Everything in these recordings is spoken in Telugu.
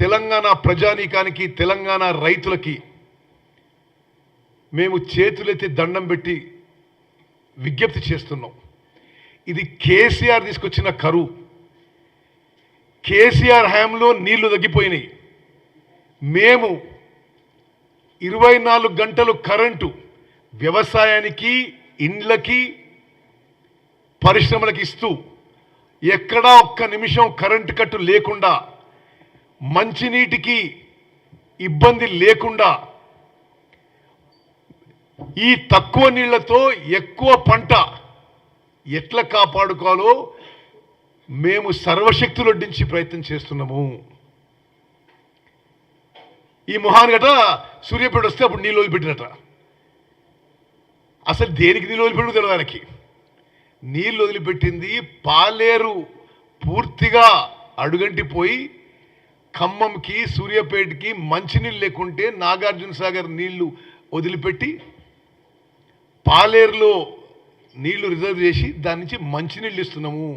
తెలంగాణ ప్రజానీకానికి, తెలంగాణ రైతులకి మేము చేతులెత్తి దండం పెట్టి విజ్ఞప్తి చేస్తున్నాం. ఇది కేసీఆర్ తీసుకొచ్చిన కరువు. కేసీఆర్ హయాంలో నీళ్లు తగ్గిపోయినాయి. మేము 24 గంటలు కరెంటు వ్యవసాయానికి, ఇండ్లకి, పరిశ్రమలకు ఇస్తూ ఎక్కడా ఒక్క నిమిషం కరెంటు కట్టు లేకుండా, మంచినీటికి ఇబ్బంది లేకుండా, ఈ తక్కువ నీళ్లతో ఎక్కువ పంట ఎట్లా కాపాడుకోవాలో మేము సర్వశక్తులొడ్డించి ప్రయత్నం చేస్తున్నాము. ఈ మొహాన్ గట సూర్యాపేట వస్తే అప్పుడు నీళ్ళు వదిలిపెట్టినట. అసలు దేనికి నీళ్ళు వదిలిపెట్టు తెలియదు ఆయనకి. నీళ్ళు వదిలిపెట్టింది పాలేరు పూర్తిగా అడుగంటిపోయి ఖమ్మంకి, సూర్యాపేటకి మంచినీళ్ళు లేకుంటే నాగార్జున సాగర్ నీళ్లు వదిలిపెట్టి పాలేరులో నీళ్లు రిజర్వ్ చేసి దాని నుంచి మంచినీళ్ళు ఇస్తున్నాము.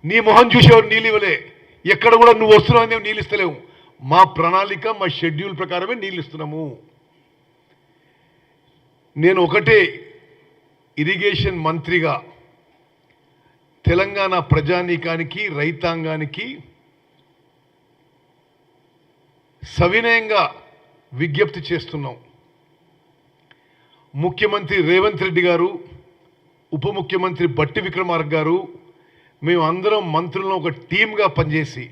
నీ మొహం చూసేవారు నీళ్ళు ఇవ్వలే. ఎక్కడ కూడా నువ్వు వస్తున్నావు నీళ్ళు ఇస్తలేవు. మా ప్రణాళిక, మా షెడ్యూల్ ప్రకారమే నీళ్ళు ఇస్తున్నాము. నేను ఒకటే ఇరిగేషన్ మంత్రిగా తెలంగాణ ప్రజానీకానికి, రైతాంగానికి సవినయంగా విజ్ఞప్తి చేస్తున్నాం. ముఖ్యమంత్రి రేవంత్ రెడ్డి గారు, ఉప ముఖ్యమంత్రి బట్టి విక్రమార్క గారు, మేమందరం మంత్రులను ఒక టీమ్గా పనిచేసి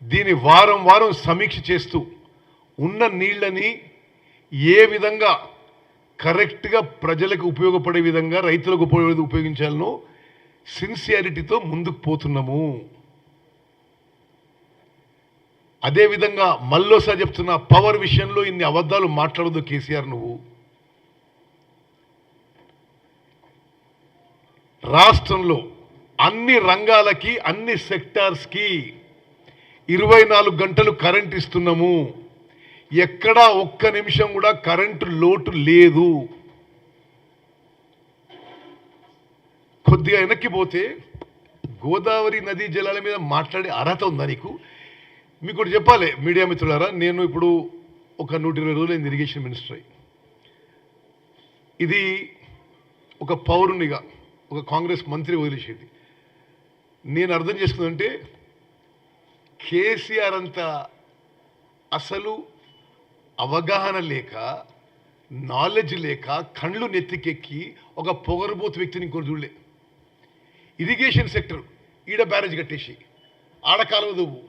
దీని వారం వారం సమీక్ష చేస్తూ ఉన్న నీళ్ళని ఏ విధంగా కరెక్ట్గా ప్రజలకు ఉపయోగపడే విధంగా, రైతులకు ఉపయోగించాలనో సిన్సియారిటీతో ముందుకు పోతున్నాము. అదేవిధంగా మళ్ళోసారి చెప్తున్నా, పవర్ విషయంలో ఇన్ని అబద్ధాలు మాట్లాడదు కేసీఆర్. నువ్వు రాష్ట్రంలో అన్ని రంగాలకి, అన్ని సెక్టార్స్కి 24 గంటలు కరెంట్ ఇస్తున్నాము. ఎక్కడా ఒక్క నిమిషం కూడా కరెంటు లోటు లేదు. కొద్దిగా వెనక్కి పోతే గోదావరి నదీ జలాల మీద మాట్లాడే అర్హత ఉందా నీకు? మీకు ఒకటి చెప్పాలి మీడియా మిత్రులారా, నేను ఇప్పుడు ఒక 120 రోజులైంది ఇరిగేషన్ మినిస్టర్ అయ్యి. ఇది ఒక పౌరునిగా, ఒక కాంగ్రెస్ మంత్రి వదిలేసేది. నేను అర్థం చేసుకుందంటే కేసీఆర్ అంత అసలు అవగాహన లేక, నాలెడ్జ్ లేక, కళ్ళు నెత్తికెక్కి ఒక పొగరబోతు వ్యక్తిని ఇంకోటి చూడలే. ఇరిగేషన్ సెక్టర్ ఈడ బ్యారేజ్ కట్టేసి ఆడ కాలువ దువ్వు,